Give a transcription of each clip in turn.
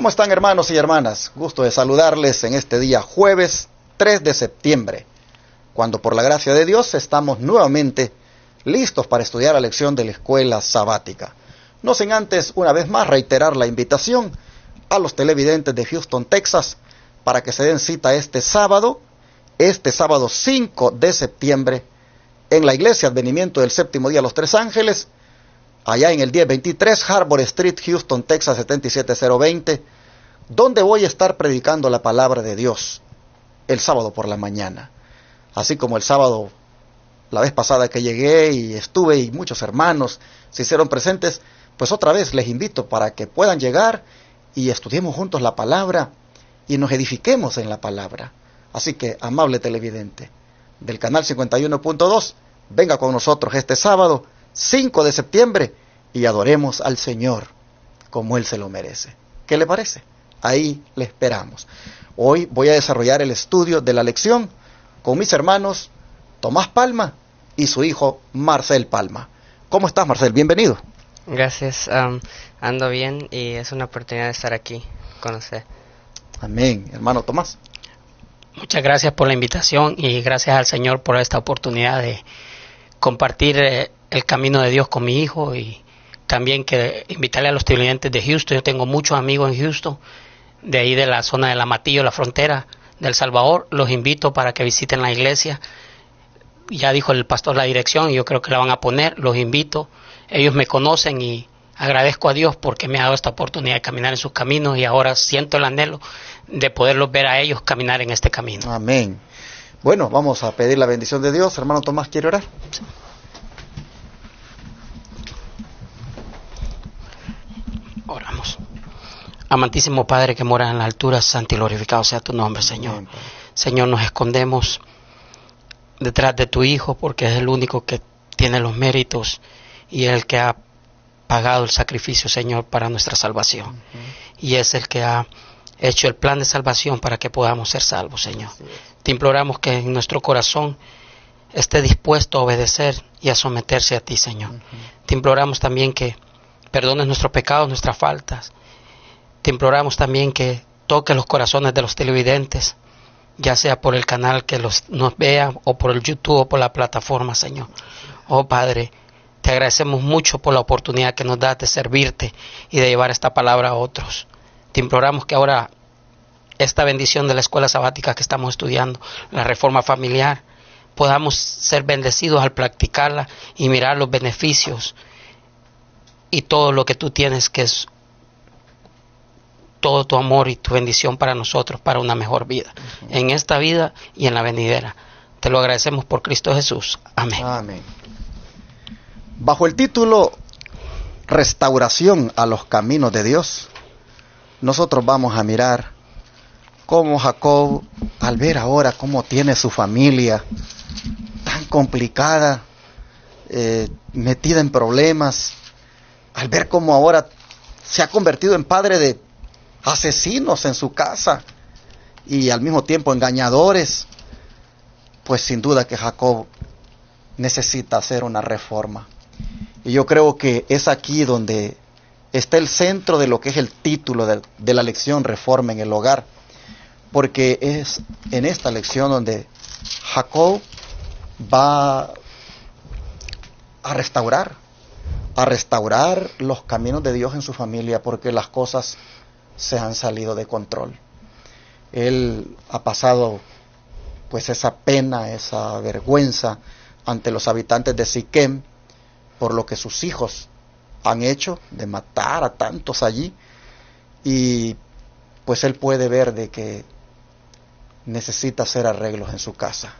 ¿Cómo están, hermanos y hermanas? Gusto de saludarles en este día jueves 3 de septiembre, cuando por la gracia de Dios estamos nuevamente listos para estudiar la lección de la escuela sabática. No sin antes, una vez más, reiterar la invitación a los televidentes de Houston, Texas, para que se den cita este sábado 5 de septiembre, en la Iglesia Advenimiento del Séptimo Día de los Tres Ángeles, allá en el 1023 Harbor Street, Houston, Texas 77020, donde voy a estar predicando la palabra de Dios el sábado por la mañana. Así como el sábado, la vez pasada que llegué y estuve y muchos hermanos se hicieron presentes, pues otra vez les invito para que puedan llegar y estudiemos juntos la palabra y nos edifiquemos en la palabra. Así que, amable televidente del canal 51.2, venga con nosotros este sábado 5 de septiembre y adoremos al Señor como Él se lo merece. ¿Qué le parece? Ahí le esperamos. Hoy voy a desarrollar el estudio de la lección con mis hermanos Tomás Palma y su hijo Marcel Palma. ¿Cómo estás, Marcel? Bienvenido. Gracias, ando bien y es una oportunidad de estar aquí con usted. Amén. Hermano Tomás. Muchas gracias por la invitación y gracias al Señor por esta oportunidad de compartir el camino de Dios con mi hijo, y también que invitarle a los televidentes de Houston. Yo tengo muchos amigos en Houston, de ahí de la zona de La Matillo, la frontera de El Salvador. Los invito para que visiten la iglesia. Ya dijo el pastor la dirección y yo creo que la van a poner. Los invito. Ellos me conocen y agradezco a Dios porque me ha dado esta oportunidad de caminar en sus caminos, y ahora siento el anhelo de poderlos ver a ellos caminar en este camino. Amén. Bueno, vamos a pedir la bendición de Dios. Hermano Tomás, ¿quiere orar? Sí. Oramos. Amantísimo Padre que mora en la altura, santo y glorificado sea tu nombre, Señor. Amén. Señor, nos escondemos detrás de tu Hijo porque es el único que tiene los méritos y el que ha pagado el sacrificio, Señor, para nuestra salvación. Y es el que ha hecho el plan de salvación para que podamos ser salvos, Señor. Te imploramos que en nuestro corazón esté dispuesto a obedecer y a someterse a ti, Señor. Te imploramos también que perdones nuestros pecados, nuestras faltas. Te imploramos también que toques los corazones de los televidentes, ya sea por el canal que nos vea, o por el YouTube, o por la plataforma, Señor. Oh Padre, te agradecemos mucho por la oportunidad que nos das de servirte y de llevar esta palabra a otros. Te imploramos que ahora esta bendición de la escuela sabática que estamos estudiando, la reforma familiar, podamos ser bendecidos al practicarla y mirar los beneficios y todo lo que tú tienes, que es todo tu amor y tu bendición para nosotros, para una mejor vida, en esta vida y en la venidera. Te lo agradecemos por Cristo Jesús. Amén. Amén. Bajo el título Restauración a los caminos de Dios, nosotros vamos a mirar cómo Jacob, al ver ahora cómo tiene su familia tan complicada, metida en problemas, al ver cómo ahora se ha convertido en padre de asesinos en su casa y al mismo tiempo engañadores, pues sin duda que Jacob necesita hacer una reforma. Y yo creo que es aquí donde está el centro de lo que es el título de la lección, Reforma en el Hogar, porque es en esta lección donde Jacob va a restaurar los caminos de Dios en su familia, porque las cosas se han salido de control. Él ha pasado pues esa pena, esa vergüenza ante los habitantes de Siquem por lo que sus hijos han hecho de matar a tantos allí, y pues él puede ver de que necesita hacer arreglos en su casa.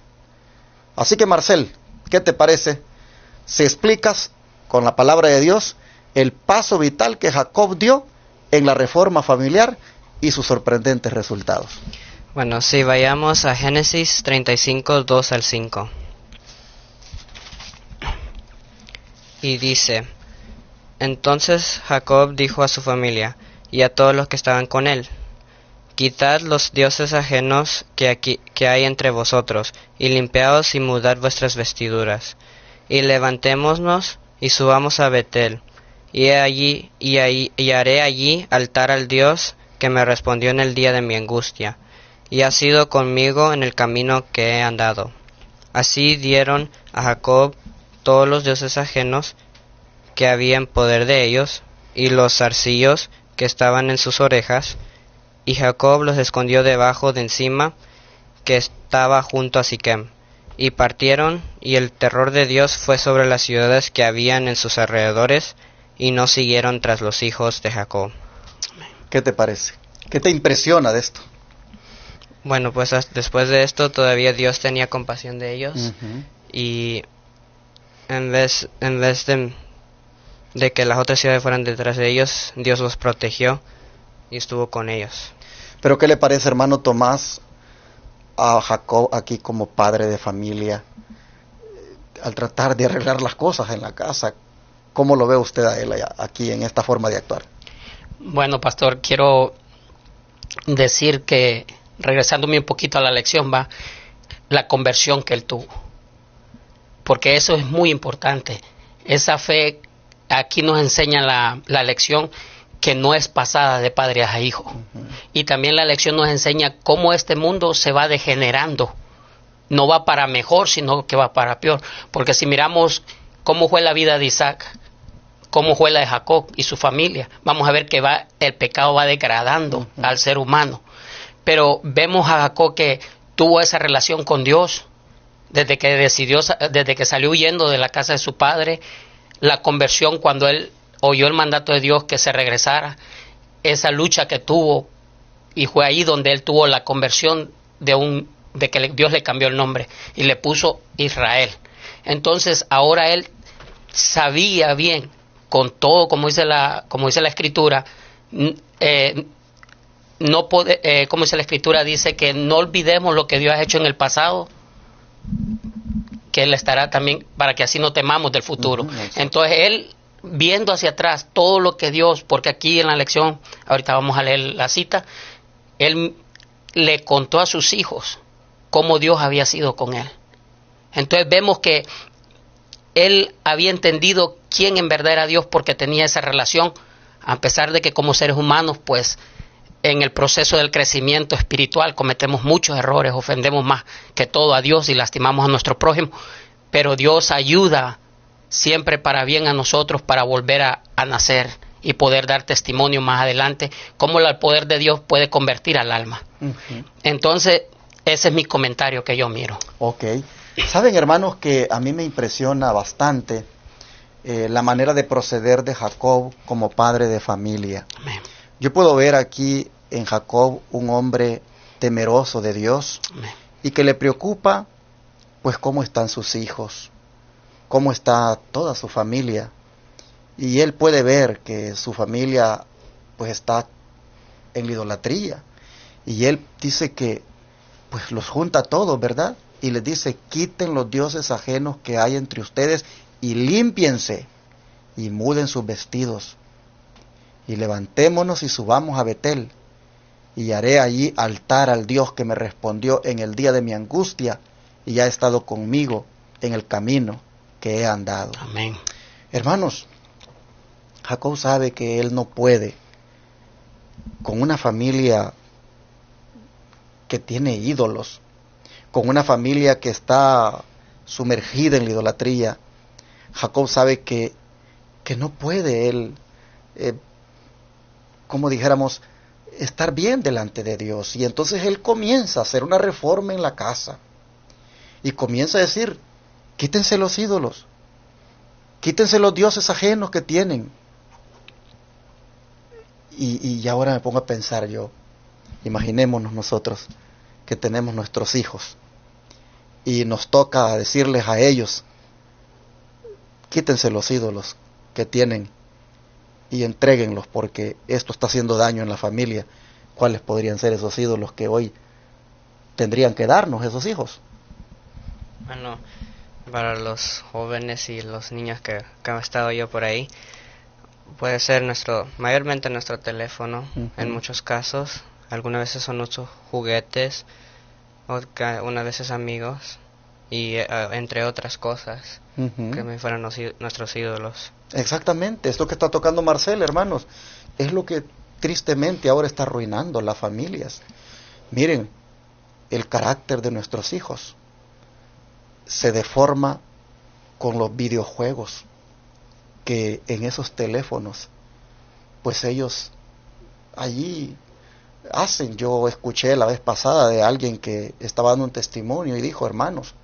Así que, Marcel, ¿qué te parece si explicas con la palabra de Dios el paso vital que Jacob dio en la reforma familiar y sus sorprendentes resultados? Bueno, sí, vayamos a Génesis 35, 2 al 5. Y dice: Entonces Jacob dijo a su familia y a todos los que estaban con él: Quitad los dioses ajenos que hay entre vosotros, y limpiaos y mudad vuestras vestiduras, y levantémonos y subamos a Betel, y haré allí altar al Dios que me respondió en el día de mi angustia, y ha sido conmigo en el camino que he andado. Así dieron a Jacob todos los dioses ajenos que había en poder de ellos, y los zarcillos que estaban en sus orejas, y Jacob los escondió debajo de encima que estaba junto a Siquem. Y partieron, y el terror de Dios fue sobre las ciudades que habían en sus alrededores, y no siguieron tras los hijos de Jacob. ¿Qué te parece? ¿Qué te impresiona de esto? Bueno, pues después de esto todavía Dios tenía compasión de ellos, y en vez de que las otras ciudades fueran detrás de ellos, Dios los protegió y estuvo con ellos. Pero ¿qué le parece, hermano Tomás, a Jacob aquí como padre de familia, al tratar de arreglar las cosas en la casa? ¿Cómo lo ve usted a él aquí en esta forma de actuar? Bueno, pastor, quiero decir que, regresándome un poquito a la lección, la conversión que él tuvo. Porque eso es muy importante. Esa fe, aquí nos enseña la lección que no es pasada de padre a hijo. Y también la lección nos enseña cómo este mundo se va degenerando. No va para mejor, sino que va para peor. Porque si miramos cómo fue la vida de Isaac, cómo fue la de Jacob y su familia, vamos a ver que el pecado va degradando al ser humano. Pero vemos a Jacob que tuvo esa relación con Dios desde que salió huyendo de la casa de su padre, la conversión cuando él oyó el mandato de Dios que se regresara, esa lucha que tuvo, y fue ahí donde él tuvo la conversión de que Dios le cambió el nombre y le puso Israel. Entonces ahora él sabía bien, con todo, como dice la escritura, como dice la escritura, dice que no olvidemos lo que Dios ha hecho en el pasado, que él estará también, para que así no temamos del futuro. Entonces él, viendo hacia atrás todo lo que Dios, porque aquí en la lección, ahorita vamos a leer la cita, él le contó a sus hijos cómo Dios había sido con él. Entonces vemos que él había entendido quién en verdad era Dios, porque tenía esa relación, a pesar de que como seres humanos, pues en el proceso del crecimiento espiritual cometemos muchos errores, ofendemos más que todo a Dios y lastimamos a nuestro prójimo, pero Dios ayuda siempre para bien a nosotros, para volver a nacer y poder dar testimonio más adelante, cómo el poder de Dios puede convertir al alma. Entonces, ese es mi comentario que yo miro. Ok. Saben, hermanos, que a mí me impresiona bastante la manera de proceder de Jacob como padre de familia. Amén. Yo puedo ver aquí en Jacob un hombre temeroso de Dios. Amén. Y que le preocupa, pues, cómo están sus hijos, cómo está toda su familia. Y él puede ver que su familia, pues, está en la idolatría. Y él dice que, pues, los junta a todos, ¿verdad? Y les dice: quiten los dioses ajenos que hay entre ustedes y límpiense y muden sus vestidos. Y levantémonos y subamos a Betel, y haré allí altar al Dios que me respondió en el día de mi angustia y ha estado conmigo en el camino que he andado. Amén. Hermanos, Jacob sabe que él no puede con una familia que tiene ídolos, con una familia que está sumergida en la idolatría. Jacob sabe que no puede él, como dijéramos, estar bien delante de Dios. Y entonces él comienza a hacer una reforma en la casa. Y comienza a decir: quítense los ídolos, quítense los dioses ajenos que tienen. Y ahora me pongo a pensar yo, imaginémonos nosotros que tenemos nuestros hijos y nos toca decirles a ellos: quítense los ídolos que tienen y entréguenlos, porque esto está haciendo daño en la familia. ¿Cuáles podrían ser esos ídolos que hoy tendrían que darnos esos hijos? Bueno, para los jóvenes y los niños que han estado yo por ahí, puede ser mayormente nuestro teléfono, en muchos casos. Algunas veces son nuestros juguetes, unas veces amigos, y entre otras cosas que me fueran nuestros ídolos. Exactamente, esto que está tocando Marcel, hermanos, es lo que tristemente ahora está arruinando las familias. Miren, el carácter de nuestros hijos se deforma con los videojuegos que en esos teléfonos, pues ellos allí hacen. Yo escuché la vez pasada de alguien que estaba dando un testimonio y dijo: hermanos,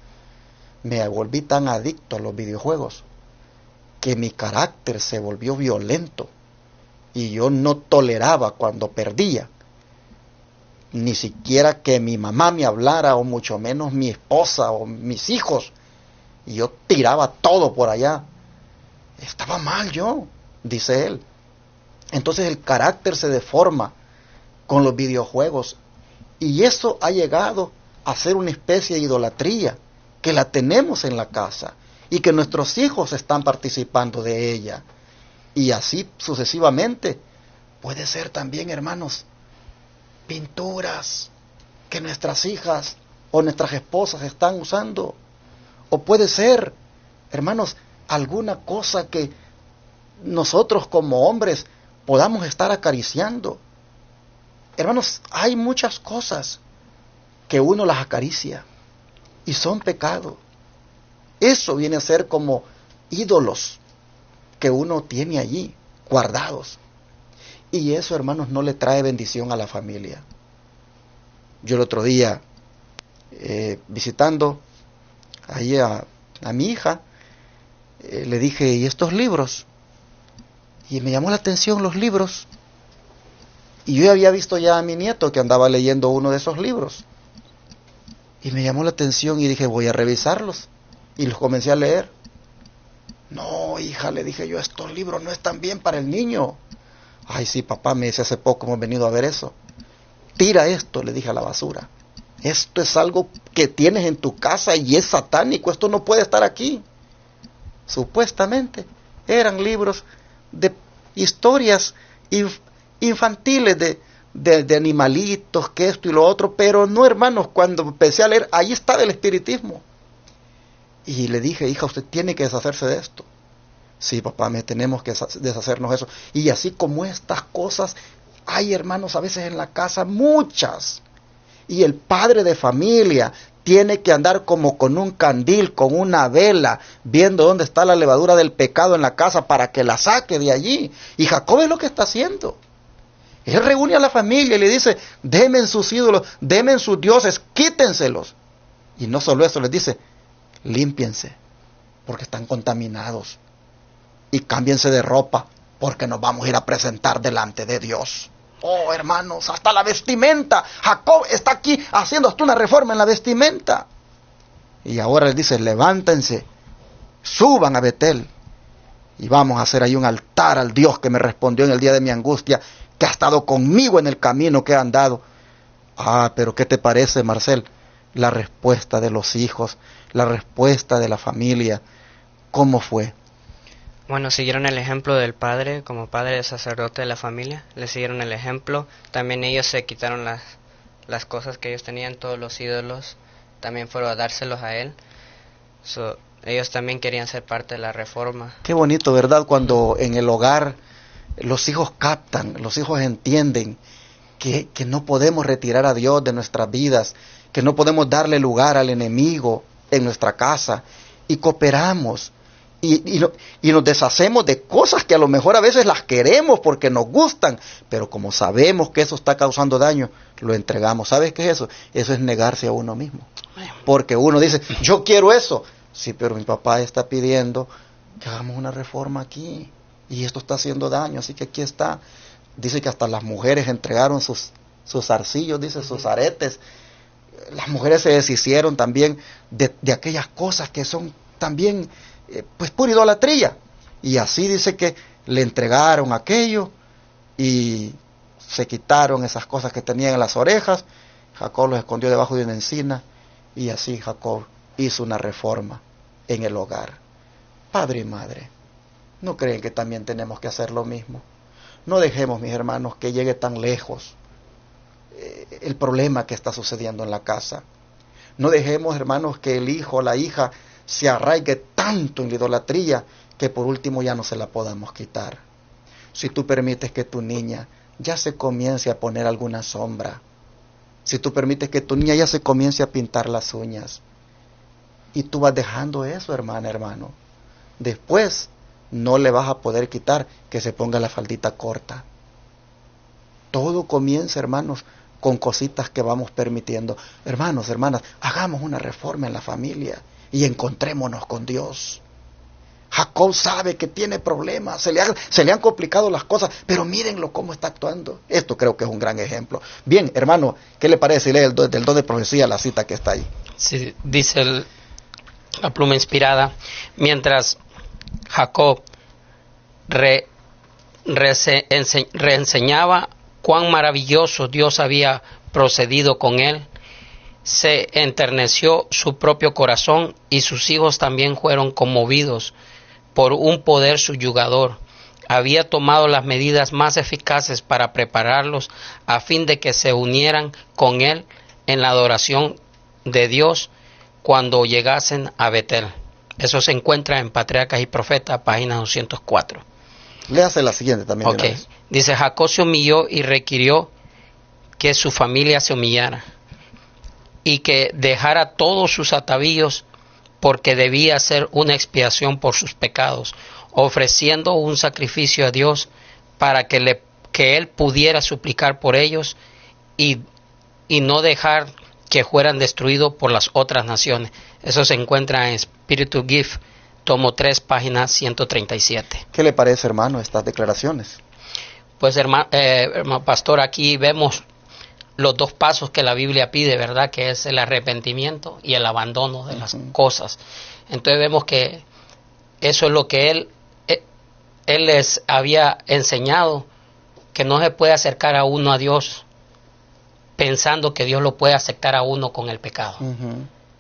me volví tan adicto a los videojuegos que mi carácter se volvió violento y yo no toleraba cuando perdía, ni siquiera que mi mamá me hablara, o mucho menos mi esposa o mis hijos, y yo tiraba todo por allá. Estaba mal yo, dice él. Entonces el carácter se deforma con los videojuegos, y eso ha llegado a ser una especie de idolatría que la tenemos en la casa y que nuestros hijos están participando de ella, y así sucesivamente. Puede ser también, hermanos, pinturas que nuestras hijas o nuestras esposas están usando, o puede ser, hermanos, alguna cosa que nosotros como hombres podamos estar acariciando. Hermanos, hay muchas cosas que uno las acaricia y son pecado. Eso viene a ser como ídolos que uno tiene allí guardados, y eso, hermanos, no le trae bendición a la familia. Yo el otro día visitando ahí a mi hija, le dije: ¿y estos libros? Y me llamó la atención los libros, y yo había visto ya a mi nieto que andaba leyendo uno de esos libros, y me llamó la atención y dije: voy a revisarlos, y los comencé a leer. No, hija, le dije yo, estos libros no están bien para el niño. Ay, sí, papá, me dice, hace poco hemos venido a ver eso. Tira esto, le dije, a la basura. Esto es algo que tienes en tu casa y es satánico, esto no puede estar aquí. Supuestamente eran libros de historias infantiles de animalitos, que esto y lo otro, pero no, hermanos, cuando empecé a leer, ahí estaba el espiritismo. Y le dije: hija, usted tiene que deshacerse de esto. Sí, papá, tenemos que deshacernos de eso. Y así como estas cosas, hay, hermanos, a veces en la casa muchas. Y el padre de familia tiene que andar como con un candil, con una vela, viendo dónde está la levadura del pecado en la casa para que la saque de allí. Y Jacob es lo que está haciendo. Él reúne a la familia y le dice: denme sus ídolos, denme sus dioses, quítenselos. Y no solo eso, les dice: límpiense, porque están contaminados, y cámbiense de ropa, porque nos vamos a ir a presentar delante de Dios. Oh, hermanos, hasta la vestimenta. Jacob está aquí haciendo hasta una reforma en la vestimenta. Y ahora les dice: levántense, suban a Betel, y vamos a hacer ahí un altar al Dios que me respondió en el día de mi angustia, que ha estado conmigo en el camino que he andado. Ah, pero ¿qué te parece, Marcel? La respuesta de los hijos, la respuesta de la familia, ¿cómo fue? Bueno, siguieron el ejemplo del padre, como padre de sacerdote de la familia, le siguieron el ejemplo. También ellos se quitaron las cosas que ellos tenían, todos los ídolos, también fueron a dárselos a él. Ellos también querían ser parte de la reforma. Qué bonito, ¿verdad? Cuando en el hogar los hijos captan, los hijos entienden que no podemos retirar a Dios de nuestras vidas, que no podemos darle lugar al enemigo en nuestra casa, y cooperamos. Y nos deshacemos de cosas que a lo mejor a veces las queremos porque nos gustan, pero como sabemos que eso está causando daño, lo entregamos. ¿Sabes qué es eso? Eso es negarse a uno mismo. Porque uno dice: yo quiero eso. Sí, pero mi papá está pidiendo que hagamos una reforma aquí, y esto está haciendo daño, así que aquí está. Dice que hasta las mujeres entregaron sus zarcillos, dice, sus aretes. Las mujeres se deshicieron también de aquellas cosas que son también pues pura idolatría, y así dice que le entregaron aquello y se quitaron esas cosas que tenían en las orejas. Jacob los escondió debajo de una encina, y así Jacob hizo una reforma en el hogar. Padre y madre, ¿no creen que también tenemos que hacer lo mismo? No dejemos, mis hermanos, que llegue tan lejos el problema que está sucediendo en la casa. No dejemos, hermanos, que el hijo o la hija se arraigue tanto en la idolatría que por último ya no se la podamos quitar. Si tú permites que tu niña ya se comience a poner alguna sombra. Si tú permites que tu niña ya se comience a pintar las uñas, y tú vas dejando eso, hermana, hermano, después no le vas a poder quitar que se ponga la faldita corta. Todo comienza, hermanos, con cositas que vamos permitiendo. Hermanos, hermanas, hagamos una reforma en la familia y encontrémonos con Dios. Jacob sabe que tiene problemas, se le han complicado las cosas, pero mírenlo cómo está actuando. Esto creo que es un gran ejemplo. Bien, hermano, ¿qué le parece si lee del don de profecía la cita que está ahí? Sí, dice la pluma inspirada: mientras Jacob reenseñaba cuán maravilloso Dios había procedido con él, se enterneció su propio corazón, y sus hijos también fueron conmovidos por un poder subyugador. Había tomado las medidas más eficaces para prepararlos a fin de que se unieran con él en la adoración de Dios cuando llegasen a Betel. Eso se encuentra en Patriarcas y Profetas, página 204. Léase la siguiente también. Ok, dice: Jacob se humilló y requirió que su familia se humillara y que dejara todos sus atavíos, porque debía hacer una expiación por sus pecados, ofreciendo un sacrificio a Dios para que él pudiera suplicar por ellos y no dejar que fueran destruidos por las otras naciones. Eso se encuentra en Spiritual Gift, tomo 3, página 137. ¿Qué le parece, hermano, estas declaraciones? Pues, hermano pastor, aquí vemos los dos pasos que la Biblia pide, ¿verdad? Que es el arrepentimiento y el abandono de las cosas. Entonces vemos que eso es lo que él les había enseñado, que no se puede acercar a uno a Dios pensando que Dios lo puede aceptar a uno con el pecado.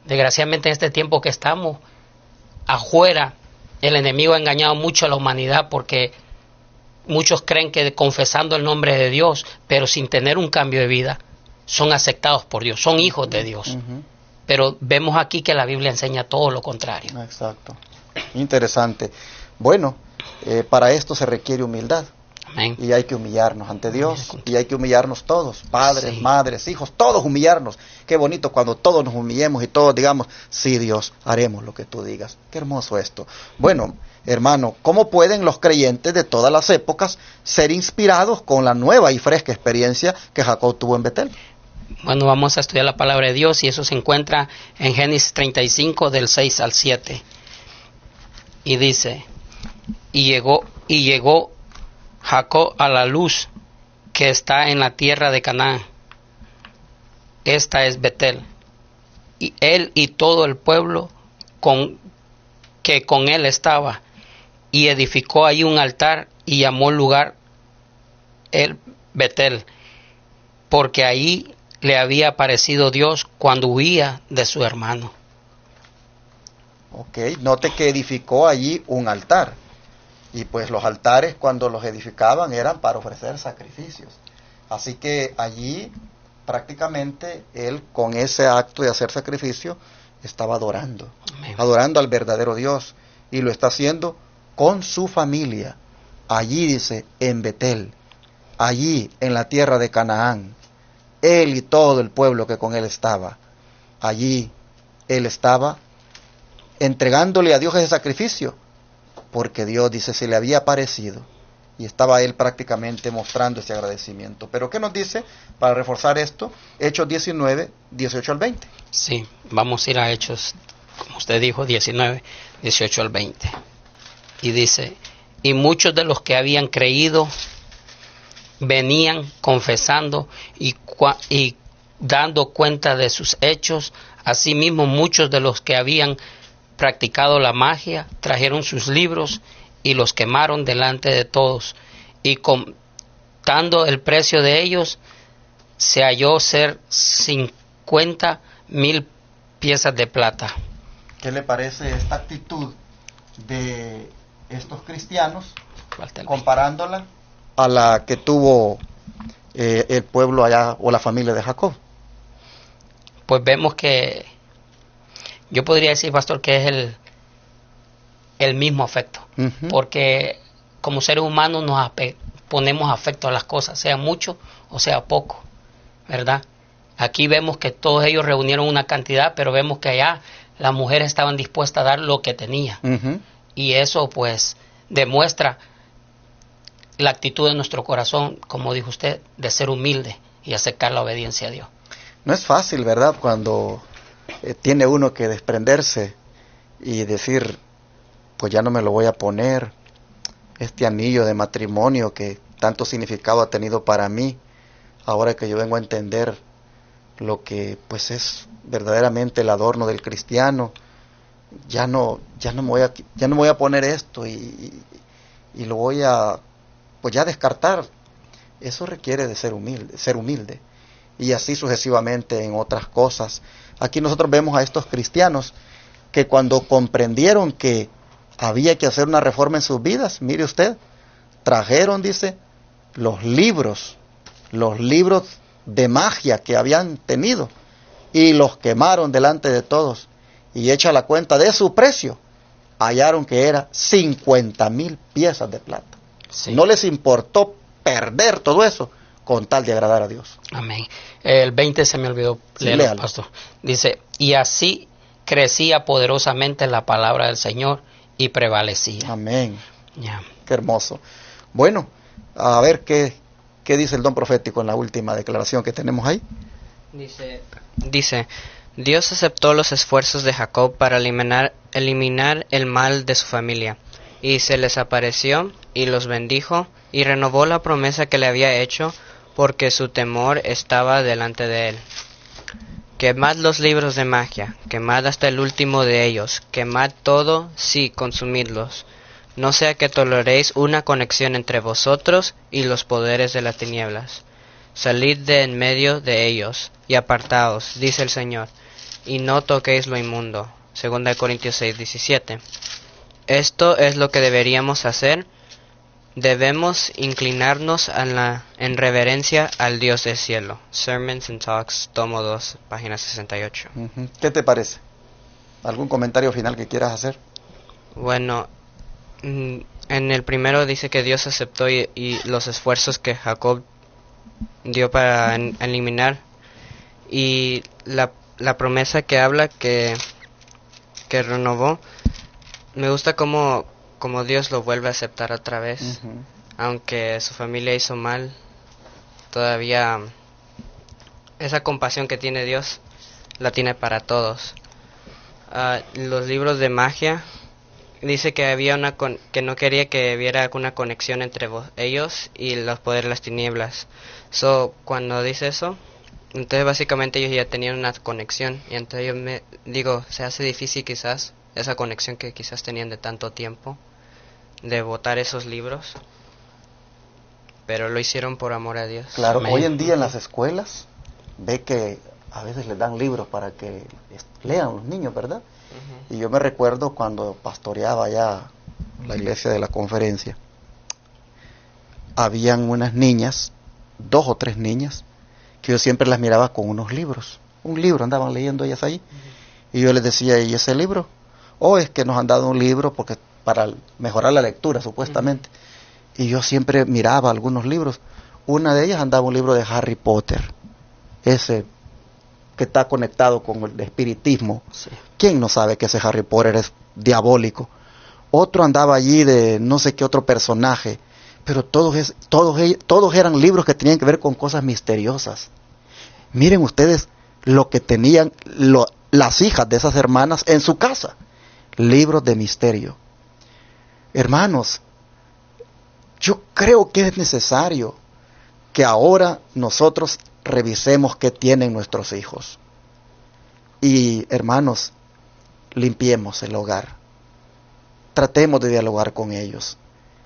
Desgraciadamente, en este tiempo que estamos afuera, el enemigo ha engañado mucho a la humanidad, porque muchos creen que confesando el nombre de Dios, pero sin tener un cambio de vida, son aceptados por Dios, son hijos de Dios. Pero vemos aquí que la Biblia enseña todo lo contrario. Exacto. Interesante. Bueno, para esto se requiere humildad. Amén. Y hay que humillarnos ante Dios, y hay que humillarnos todos, padres, sí, madres, hijos, todos humillarnos. Qué bonito cuando todos nos humillemos y todos digamos: sí, Dios, haremos lo que tú digas. Qué hermoso esto. Bueno, hermano, ¿cómo pueden los creyentes de todas las épocas ser inspirados con la nueva y fresca experiencia que Jacob tuvo en Betel? Bueno, vamos a estudiar la palabra de Dios, y eso se encuentra en Génesis 35, del 6 al 7. Y dice: y llegó Jacob a la luz que está en la tierra de Canaán. Esta es Betel. Y él y todo el pueblo que con él estaba, y edificó ahí un altar y llamó el lugar el Betel, porque ahí le había aparecido Dios cuando huía de su hermano. Ok, note que edificó allí un altar. Y pues los altares, cuando los edificaban, eran para ofrecer sacrificios. Así que allí prácticamente él, con ese acto de hacer sacrificio, estaba adorando. Amén. Adorando al verdadero Dios. Y lo está haciendo con su familia. Allí dice, en Betel, allí en la tierra de Canaán, él y todo el pueblo que con él estaba. Allí él estaba entregándole a Dios ese sacrificio, porque Dios, dice, se le había aparecido, y estaba él prácticamente mostrando ese agradecimiento. Pero ¿qué nos dice para reforzar esto? Hechos 19, 18 al 20. Sí, vamos a ir a Hechos, como usted dijo, 19, 18 al 20. Y dice: y muchos de los que habían creído venían confesando y dando cuenta de sus hechos. Asimismo, muchos de los que habían practicado la magia trajeron sus libros y los quemaron delante de todos, y contando el precio de ellos, se halló ser 50,000 piezas de plata. ¿Qué le parece esta actitud de estos cristianos, comparándola a la que tuvo el pueblo allá, o la familia de Jacob? Pues vemos que yo podría decir, pastor, que es el mismo efecto, porque como seres humanos nos ponemos afecto a las cosas, sea mucho o sea poco, ¿verdad? Aquí vemos que todos ellos reunieron una cantidad, pero vemos que allá las mujeres estaban dispuestas a dar lo que tenían. Y eso pues demuestra la actitud de nuestro corazón, como dijo usted, de ser humilde y aceptar la obediencia a Dios. No es fácil, ¿verdad? Cuando tiene uno que desprenderse y decir, pues ya no me lo voy a poner, este anillo de matrimonio que tanto significado ha tenido para mí, ahora que yo vengo a entender lo que pues es verdaderamente el adorno del cristiano, ya no me voy a poner esto y lo voy a pues ya descartar. Eso requiere de ser humilde, y así sucesivamente en otras cosas. Aquí nosotros vemos a estos cristianos que cuando comprendieron que había que hacer una reforma en sus vidas, mire usted, trajeron, dice, los libros de magia que habían tenido y los quemaron delante de todos, y hecha la cuenta de su precio, hallaron que era 50,000 piezas de plata. Sí. No les importó perder todo eso con tal de agradar a Dios. Amén. El 20 se me olvidó leerlo, pastor. Dice, y así crecía poderosamente la palabra del Señor y prevalecía. Amén. Yeah. Qué hermoso. Bueno, a ver qué dice el don profético en la última declaración que tenemos ahí. Dice, Dios aceptó los esfuerzos de Jacob para eliminar el mal de su familia, y se les apareció y los bendijo, y renovó la promesa que le había hecho, porque su temor estaba delante de él. Quemad los libros de magia, quemad hasta el último de ellos, quemad todo, sí, consumidlos. No sea que toleréis una conexión entre vosotros y los poderes de las tinieblas. Salid de en medio de ellos, y apartaos, dice el Señor, y no toquéis lo inmundo. 2 Corintios 6:17. Esto es lo que deberíamos hacer. Debemos inclinarnos en reverencia al Dios del cielo. Sermons and Talks, tomo 2, página 68. ¿Qué te parece? ¿Algún comentario final que quieras hacer? Bueno, en el primero dice que Dios aceptó y los esfuerzos que Jacob dio para eliminar, y la promesa que habla que renovó. Me gusta cómo Dios lo vuelve a aceptar otra vez. Aunque su familia hizo mal, todavía esa compasión que tiene Dios la tiene para todos. Los libros de magia, dice que había que no quería que hubiera una conexión entre ellos y los poderes de las tinieblas. Cuando dice eso, entonces básicamente ellos ya tenían una conexión, y entonces yo me digo, se hace difícil quizás esa conexión que quizás tenían de tanto tiempo, de botar esos libros, pero lo hicieron por amor a Dios. Claro, hoy en día en las escuelas ve que a veces les dan libros para que lean los niños, ¿verdad? Y yo me recuerdo cuando pastoreaba ya la iglesia de la Conferencia, habían unas niñas, 2 o 3 niñas, que yo siempre las miraba con unos libros. Un libro andaban leyendo ellas ahí. Y yo les decía, ¿y ese libro? Es que nos han dado un libro porque para mejorar la lectura, supuestamente. Y yo siempre miraba algunos libros. Una de ellas andaba un libro de Harry Potter, ese que está conectado con el espiritismo. Sí. ¿Quién no sabe que ese Harry Potter es diabólico? Otro andaba allí de no sé qué otro personaje, pero todos eran libros que tenían que ver con cosas misteriosas. Miren ustedes lo que tenían las hijas de esas hermanas en su casa, libros de misterio. Hermanos, yo creo que es necesario que ahora nosotros revisemos qué tienen nuestros hijos. Y hermanos, limpiemos el hogar. Tratemos de dialogar con ellos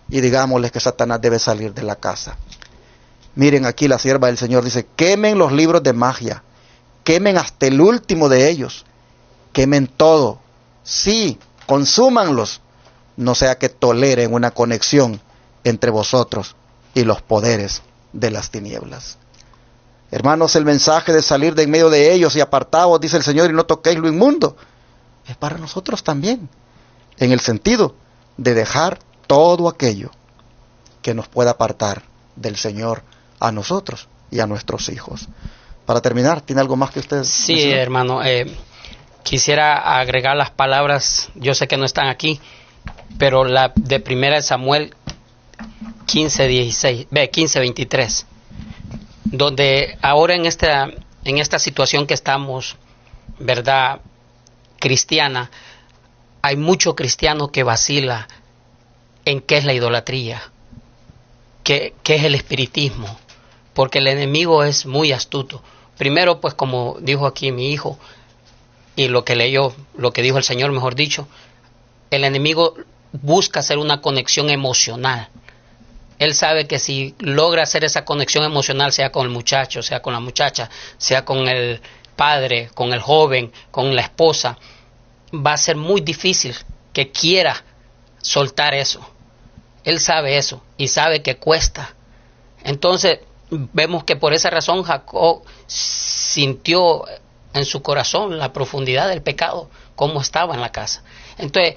y digámosles que Satanás debe salir de la casa. Miren, aquí la sierva del Señor dice, quemen los libros de magia, quemen hasta el último de ellos, quemen todo. Sí, consúmanlos, no sea que toleren una conexión entre vosotros y los poderes de las tinieblas. Hermanos, el mensaje de salir de en medio de ellos y apartaos, dice el Señor, y no toquéis lo inmundo, es para nosotros también, en el sentido de dejar todo aquello que nos pueda apartar del Señor a nosotros y a nuestros hijos. Para terminar, ¿tiene algo más que usted Sí, mencionar? hermano, quisiera agregar las palabras, yo sé que no están aquí, pero la de 1 Samuel 15:23, donde ahora en esta situación que estamos, ¿verdad?, cristiana, hay mucho cristiano que vacila en qué es la idolatría, qué es el espiritismo, porque el enemigo es muy astuto. Primero, pues como dijo aquí mi hijo, y lo que leyó, lo que dijo el Señor, mejor dicho, el enemigo busca hacer una conexión emocional. Él sabe que si logra hacer esa conexión emocional, sea con el muchacho, sea con la muchacha, sea con el padre, con el joven, con la esposa, va a ser muy difícil que quiera soltar eso. Él sabe eso y sabe que cuesta. Entonces vemos que por esa razón Jacob sintió en su corazón la profundidad del pecado, cómo estaba en la casa. Entonces,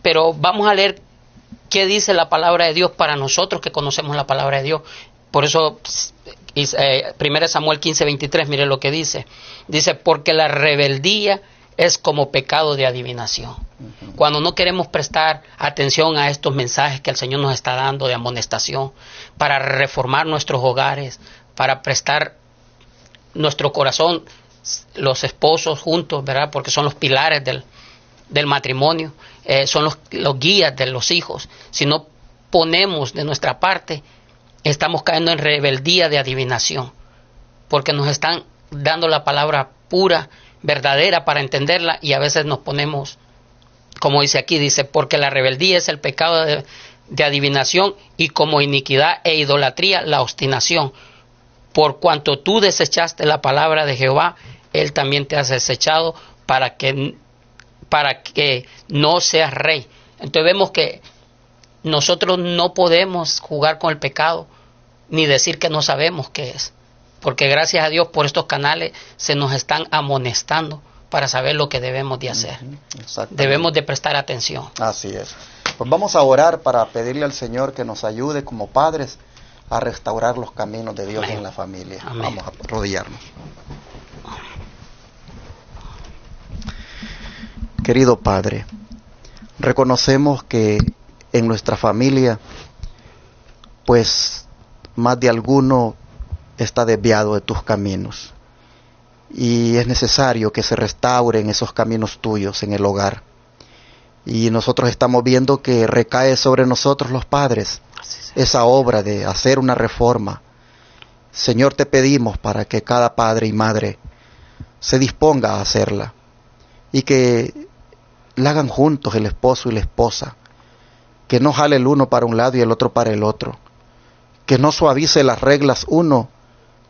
pero vamos a leer qué dice la palabra de Dios para nosotros que conocemos la palabra de Dios. Por eso 1 Samuel 15:23, mire lo que dice. Dice, porque la rebeldía es como pecado de adivinación. Cuando no queremos prestar atención a estos mensajes que el Señor nos está dando de amonestación, para reformar nuestros hogares, para prestar nuestro corazón, los esposos juntos, ¿verdad?, porque son los pilares del matrimonio, son los guías de los hijos. Si no ponemos de nuestra parte, estamos cayendo en rebeldía de adivinación, porque nos están dando la palabra pura, verdadera para entenderla, y a veces nos ponemos, como dice aquí, dice, porque la rebeldía es el pecado de adivinación, y como iniquidad e idolatría la obstinación. Por cuanto tú desechaste la palabra de Jehová, Él también te ha desechado para que no seas rey. Entonces vemos que nosotros no podemos jugar con el pecado, ni decir que no sabemos qué es, porque gracias a Dios por estos canales se nos están amonestando para saber lo que debemos de hacer. Debemos de prestar atención. Así es. Pues vamos a orar para pedirle al Señor que nos ayude como padres a restaurar los caminos de Dios en la familia. Amén. Vamos a arrodillarnos. Querido Padre, reconocemos que en nuestra familia, pues más de alguno está desviado de tus caminos, y es necesario que se restauren esos caminos tuyos en el hogar. Y nosotros estamos viendo que recae sobre nosotros los padres esa obra de hacer una reforma. Señor, te pedimos para que cada padre y madre se disponga a hacerla, y que la hagan juntos el esposo y la esposa, que no jale el uno para un lado y el otro para el otro, que no suavice las reglas uno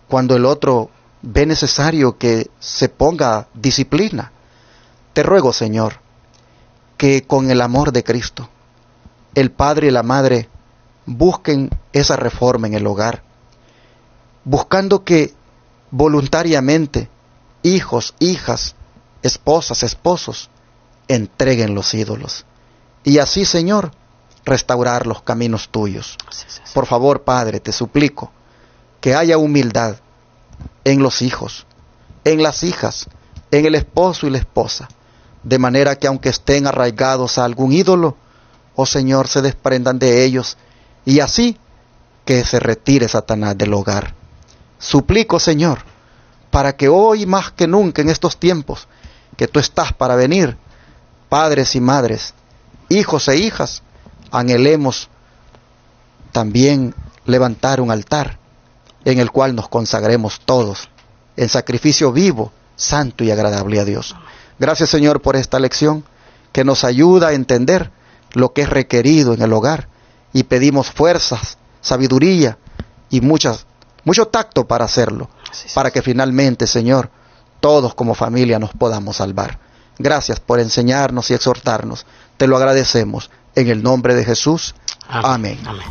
cuando el otro ve necesario que se ponga disciplina. Te ruego, Señor, que con el amor de Cristo, el padre y la madre busquen esa reforma en el hogar, buscando que voluntariamente hijos, hijas, esposas, esposos, entreguen los ídolos. Y así, Señor, restaurar los caminos tuyos. Por favor, Padre, te suplico que haya humildad en los hijos, en las hijas, en el esposo y la esposa, de manera que aunque estén arraigados a algún ídolo, oh Señor, se desprendan de ellos, y así que se retire Satanás del hogar. Suplico, Señor, para que hoy más que nunca en estos tiempos que tú estás para venir, padres y madres, hijos e hijas, anhelemos también levantar un altar en el cual nos consagremos todos en sacrificio vivo, santo y agradable a Dios. Gracias, Señor, por esta lección que nos ayuda a entender lo que es requerido en el hogar, y pedimos fuerzas, sabiduría y mucho tacto para hacerlo, para que finalmente, Señor, todos como familia nos podamos salvar. Gracias por enseñarnos y exhortarnos. Te lo agradecemos. En el nombre de Jesús. Amén. Amén.